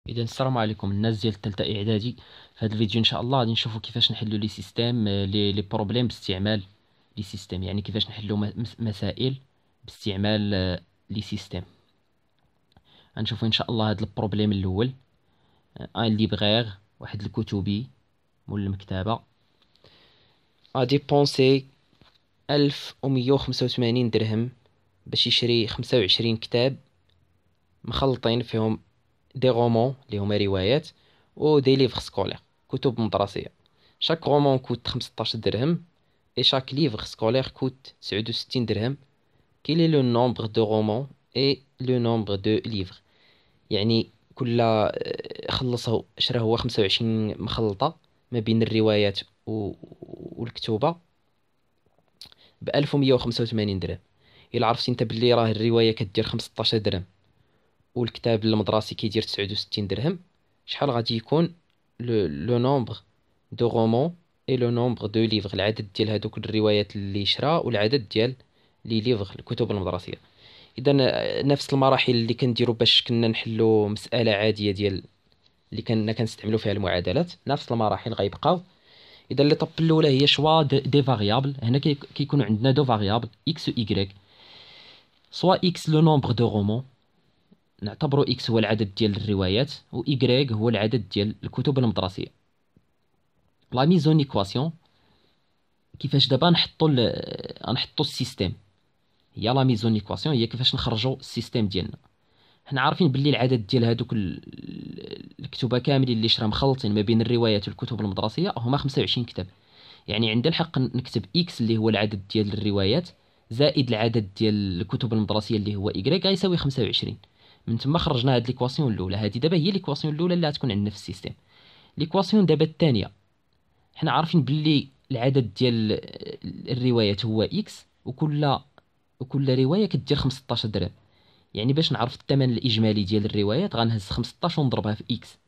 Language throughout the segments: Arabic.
اذا السلام عليكم الناس ديال الثالثه اعدادي. في هذا الفيديو ان شاء الله غادي نشوفوا كيفاش نحلوا لي سيستيم لي بروبليم باستعمال لي سيستيم، يعني كيفاش نحلوا مسائل باستعمال لي سيستيم. غنشوفوا ان شاء الله هذا البروبليم الاول. ان ليبرير واحد الكتبي مول المكتبه غادي بونسي 1185 درهم باش يشري 25 كتاب مخلطين فيهم دي رومون اللي هما روايات و دي ليفغ سكولير كتب مدرسية. شاك رومون كوت 15 درهم et chaque livre scolaire coûte 69 درهم. Quel est le nombre de romans et le nombre de livres؟ يعني كل خلصه شرا هو 25 مخلطة ما بين الروايات والكتوبة ب 1185 درهم. إلا عرفتي انت باللي راه الرواية كدير 15 درهم والكتاب المدرسي كيدير 69 درهم، شحال غادي يكون لو نومبر دو رومون اي لو نومبر دو ليفغ، العدد ديال هذوك الروايات اللي شرا والعدد ديال لي ليفغ الكتب المدرسيه. اذا نفس المراحل اللي كنديروا باش كنا نحلوا مساله عاديه ديال اللي كنا كنستعملوا فيها المعادلات، نفس المراحل غيبقاو. اذا اللي طب الاولى هي شوا دي فاريابل. هنا كيكونوا عندنا دو فاريابل اكس و ايغريك. سوا اكس لو نومبر دو رومون، نعتبروا اكس هو العدد ديال الروايات و y هو العدد ديال الكتب المدرسيه. لا ميزون ايكواسيون كيفاش دابا نحطوا السيستيم، هي لا ميزون ايكواسيون هي كيفاش نخرجوا السيستيم ديالنا. حنا عارفين باللي العدد ديال هذوك الكتبه كاملين اللي شرا مخلطين ما بين الروايات والكتب المدرسيه هما 25 كتاب. يعني عندي الحق نكتب اكس اللي هو العدد ديال الروايات زائد العدد ديال الكتب المدرسيه اللي هو y غيساوي 25. من تما خرجنا هاد ليكواسيون الاولى. هذه دابا هي ليكواسيون الاولى اللي غتكون عندنا في السيستيم. ليكواسيون دابا الثانيه، حنا عارفين باللي العدد ديال الروايات هو اكس وكل روايه كدير 15 درهم. يعني باش نعرف الثمن الاجمالي ديال الروايات غنهز 15 ونضربها في اكس.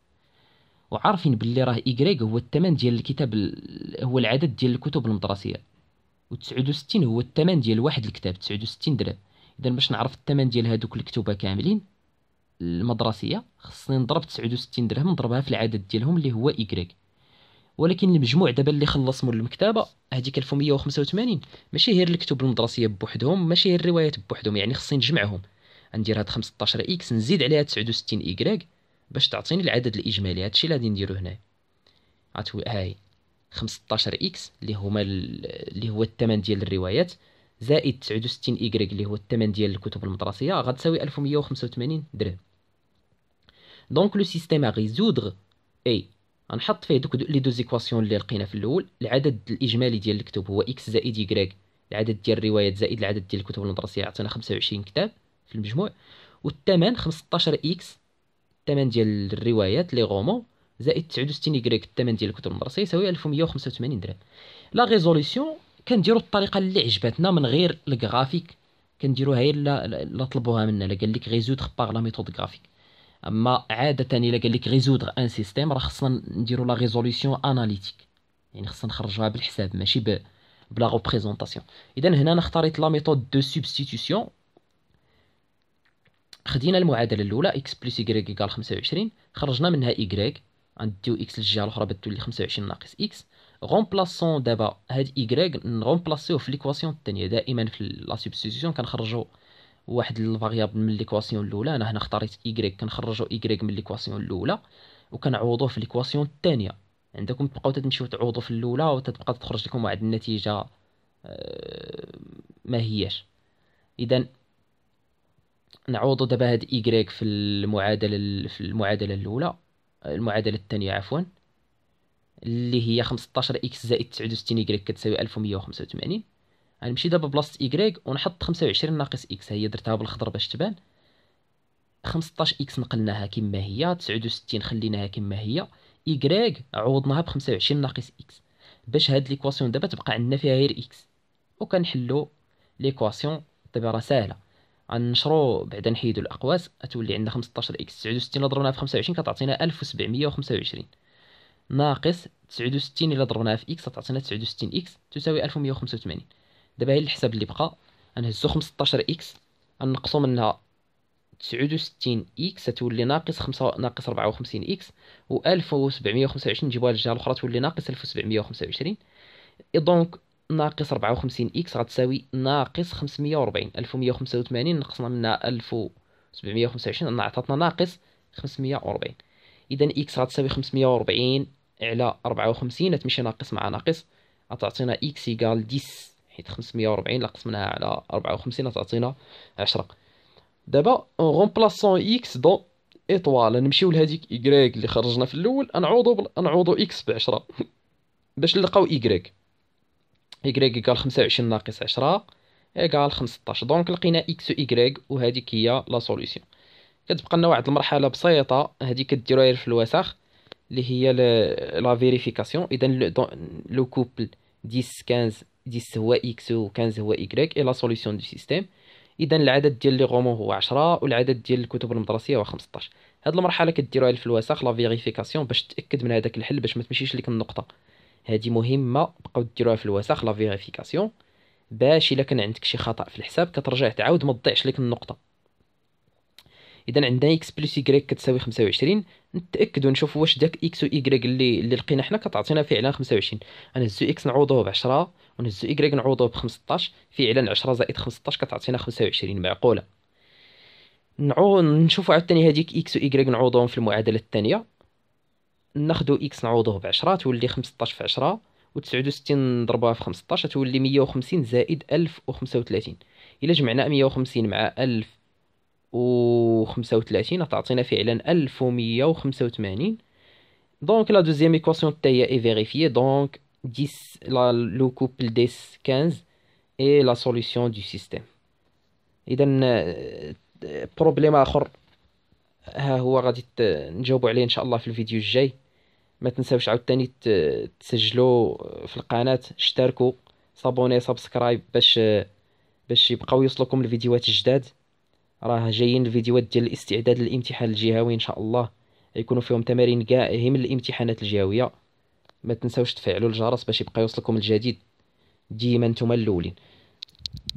وعارفين باللي راه y هو الثمن ديال الكتاب هو العدد ديال الكتب المدرسيه، و69 هو الثمن ديال واحد الكتاب 69 درهم. اذا باش نعرف الثمن ديال هذوك الكتبه كاملين المدرسيه خصني نضرب 69 درهم نضربها في العدد ديالهم اللي هو y. ولكن المجموع دابا اللي خلص مول المكتبه هذيك 1185 ماشي هي الكتب المدرسيه بوحدهم، ماشي هي الروايات بوحدهم، يعني خصني نجمعهم. ندير هاد 15 اكس نزيد عليها 69 y باش تعطيني العدد الاجمالي. هادشي اللي غادي نديرو هنا. هاي 15 اكس اللي هو الثمن ديال الروايات زائد 69 y اللي هو الثمن ديال الكتب المدرسيه غتساوي 1185 درهم. دونك لو سيستيم ا ريزودر اي غنحط فيه دوك لي دو زيكواسيون اللي لقينا في الاول. العدد الاجمالي ديال الكتب هو اكس زائد y، العدد ديال الروايات زائد العدد ديال الكتب المدرسيه عطينا 25 كتاب في المجموع. والثمن 15 اكس الثمن ديال الروايات لي غومون زائد 69 y الثمن ديال الكتب المدرسيه يساوي 1185 درهم. لا ريزوليسيون كنديروا الطريقه اللي عجبتنا من غير الجرافيك، كنديروها هي لا طلبوها منا. لا قال لك ريزودر باغ لا ميثود جرافيك. اما عاده الا قال لك ريزودر ان سيستيم راه خصنا نديروا لا ريزوليسيون اناليتيك، يعني خصنا نخرجوها بالحساب ماشي بلا ريبريزونطاسيون. اذا هنا انا اختاريت لا ميثود دو سوبستيتيوشن. خدينا المعادله الاولى اكس بلس y ايكال 25، خرجنا منها y غنديو اكس للجهه الاخرى بتولي 25 ناقص اكس. غومبلاسون دابا هاد y نغومبلاسيوه في ليكواسيون الثانيه. دائما في لا سوبستيتيوشن كنخرجوا واحد الفاريابل من ليكواسيون الاولى. انا هنا اختاريت y، كنخرجوا y من ليكواسيون الاولى وكنعوضوه في ليكواسيون الثانيه. عندكم تبقاو تمشيو تعوضوا في الاولى وتتبقى تخرج لكم واحد النتيجه ما هياش. اذا نعوضوا دابا هاد y في المعادله الاولى، المعادله الثانيه عفوا، اللي هي 15 اكس زائد 69 y كتساوي 1185. غنمشي دابا بلاصه y ونحط 25 ناقص اكس، هي درتها بالخضر باش تبان. 15 اكس نقلناها كما هي، 69 خليناها كما هي، y عوضناها ب 25 ناقص اكس باش هاد ليكواسيون دابا تبقى عندنا فيها غير اكس. وكنحلو ليكواسيون. دابا راه ساهله، غنشرو بعدا نحيدو الاقواس تولي عندنا 15 اكس 69 الا ضربناها في 25 كتعطينا 1725 ناقص 69 الا ضربناها في اكس تعطينا 69 اكس تساوي 1185. دابا هي الحساب اللي بقى. غنهزو 15 اكس غنقصو منها 69 إكس تولي ناقص 5 ناقص 54 إكس، و 1725 نجيبوها للجهة الأخرى تولي ناقص 1725. إي دونك ناقص 54 إكس غتساوي ناقص 540. 1185 نقصنا منها 1725 عطاتنا ناقص 540. إذا إكس غتساوي 540 على 54 تمشي ناقص مع ناقص، غتعطينا إكس إيكال 10، حيت 540 ناقص منها على 54 غتعطينا 10. دابا اون غومبلاسون إكس دون إيطوال نمشيو لهاديك إيكغيك اللي خرجنا في الأول، نعوضو إكس ب10 باش نلقاو إيكغيك. إيكغيك إيكال 25 ناقص 10 إيكال 15. دونك لقينا إكس و إيكغيك وهاديك هي لا سوليسيون. كتبقى لنا واحد المرحلة بسيطة هادي كديروها غير في الوسخ اللي هي لا فيريفيكاسيون. اذا لو كوبل 10 15 10 هو اكس و 15 هو ايكغيك اي لا سوليسيون دو سيستيم. اذا العدد ديال لي غومون هو 10 والعدد ديال الكتب المدرسيه هو 15. هاد المرحله كديروها في الوسخ لا فيريفيكاسيون باش تاكد من هذاك الحل باش ما تمشيش لك النقطه. هذه مهمه، بقاو ديروها في الوسخ لا فيريفيكاسيون باش الا كان عندك شي خطا في الحساب كترجع تعاود ما تضيعش لك النقطه. اذا عندنا اكس بلس يكريك كتساوي 25. نتاكدوا نشوفوا واش داك اكس و يكريك اللي لقينا حنا كتعطينا فعلا 25. غنهزو اكس نعوضوه ب 10 ونهزو يكريك نعوضوه ب 15. فعلا 10 زائد 15 كتعطينا 25. معقوله. نشوفوا عاوتاني هذيك اكس و يكريك نعوضوهم في المعادله الثانيه. ناخذوا اكس نعوضوه ب 10 تولي 15 في 10 و69 نضربوها في 15 تولي 150 زائد 1035. الا جمعنا 150 مع 1035 تعطينا فعلا 1185. دونك لا دوزيام ايكواسيون حتى هي اي فيريفيي. دونك 10 لو كوبل 10 15 اي لا سوليسيون دو سيستيم. اذا بروبليم اخر ها هو غادي نجاوبوا عليه ان شاء الله في الفيديو الجاي. ما تنساوش عاوتاني تسجلوا في القناه، اشتركوا، صابوني، سبسكرايب باش يبقاو يوصلكم الفيديوهات الجداد. راه جايين الفيديوهات ديال الاستعداد للامتحان الجهوي ان شاء الله، يكونوا فيهم تمارين كاع هي من الامتحانات الجهويه. ما تنساوش تفعلوا الجرس باش يبقى يوصلكم الجديد ديما نتوما الاولين.